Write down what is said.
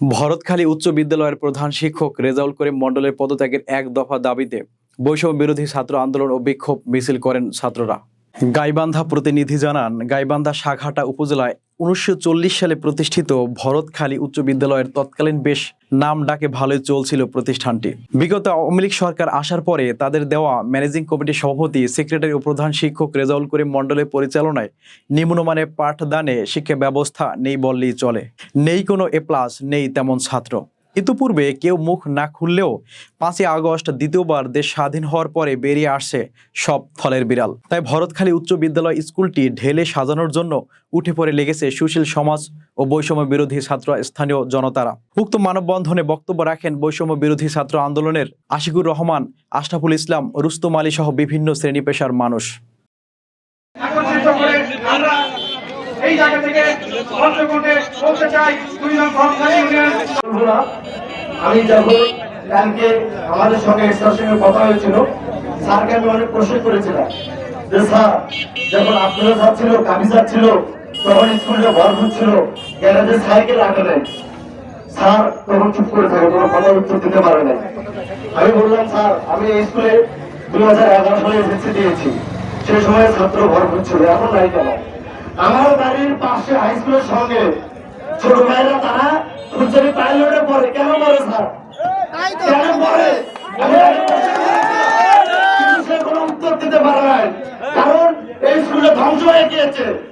ভরতখালী উচ্চ বিদ্যালয়ের প্রধান শিক্ষক রেজাউল করিম মণ্ডলের পদত্যাগের এক দফা দাবিতে বৈষম্য বিরোধী ছাত্র আন্দোলন ও বিক্ষোভ মিছিল করেন ছাত্ররা। গাইবান্ধা প্রতিনিধি জানান, গাইবান্ধা সাঘাটা উপজেলায় 1940 সালে প্রতিষ্ঠিত ভরতখালী উচ্চ বিদ্যালয়ের তৎকালীন বেশ নাম ডাকে ভালোই চলছিল প্রতিষ্ঠানটি। বিগত আওয়ামী লীগ সরকার আসার পরে তাদের দেওয়া ম্যানেজিং কমিটির সভাপতি, সেক্রেটারি ও প্রধান শিক্ষক রেজাউল করিম মণ্ডলের পরিচালনায় নিম্নমানের পাঠদানে শিক্ষা ব্যবস্থা নেই বললেই চলে। নেই কোনো এ প্লাস, নেই তেমন ছাত্র। ইতিপূর্বে কেউ মুখ না খুললেও 5ই আগস্ট দ্বিতীয়বার দেশ স্বাধীন হওয়ার পরে বেরিয়ে আসছে সব ফলের বিড়াল। তাই ভরতখালী উচ্চ বিদ্যালয় স্কুলটি ঢেলে সাজানোর জন্য উঠে পড়ে লেগেছে সুশীল সমাজ ও বৈষম্য বিরোধী ছাত্র স্থানীয় জনতারা। উক্ত মানববন্ধনে বক্তব্য রাখেন বৈষম্য বিরোধী ছাত্র আন্দোলনের আশিকুর রহমান, আশরাফুল ইসলাম, রুস্তম আলী সহ বিভিন্ন শ্রেণী পেশার মানুষ। এই জায়গা থেকে বলতে চাই, আমি যখন কালকে আমাদের সঙ্গে সঙ্গে কথা হয়েছিল, স্যারকে আমি অনেক প্রশ্ন করেছিলাম যে স্যার, যখন আপনারা যাচ্ছিল, কাবি যাচ্ছিল, তখন স্কুলটা ভরপুর ছিল, গ্যারেজে সাইকেল রাখে নাই। স্যার তখন চুপ করে থাকে, কোনো কথা উত্তর দিতে পারে নাই। আমি বললাম, স্যার আমি এই স্কুলে 2011 সালে এসএসসি দিয়েছি, সেই সময় ছাত্র ভরপুর ছিল, এখন নাই কেন? আমার বাড়ির পাশে হাই স্কুলের সঙ্গে ছোট ভাইরা তারা ফুলচারি পাইলটে পড়ে, কেন পড়ে স্যার? কেন পড়ে? কোনো উত্তর দিতে পারে নাই, কারণ এই স্কুলে ধ্বংস হয়ে গিয়েছে।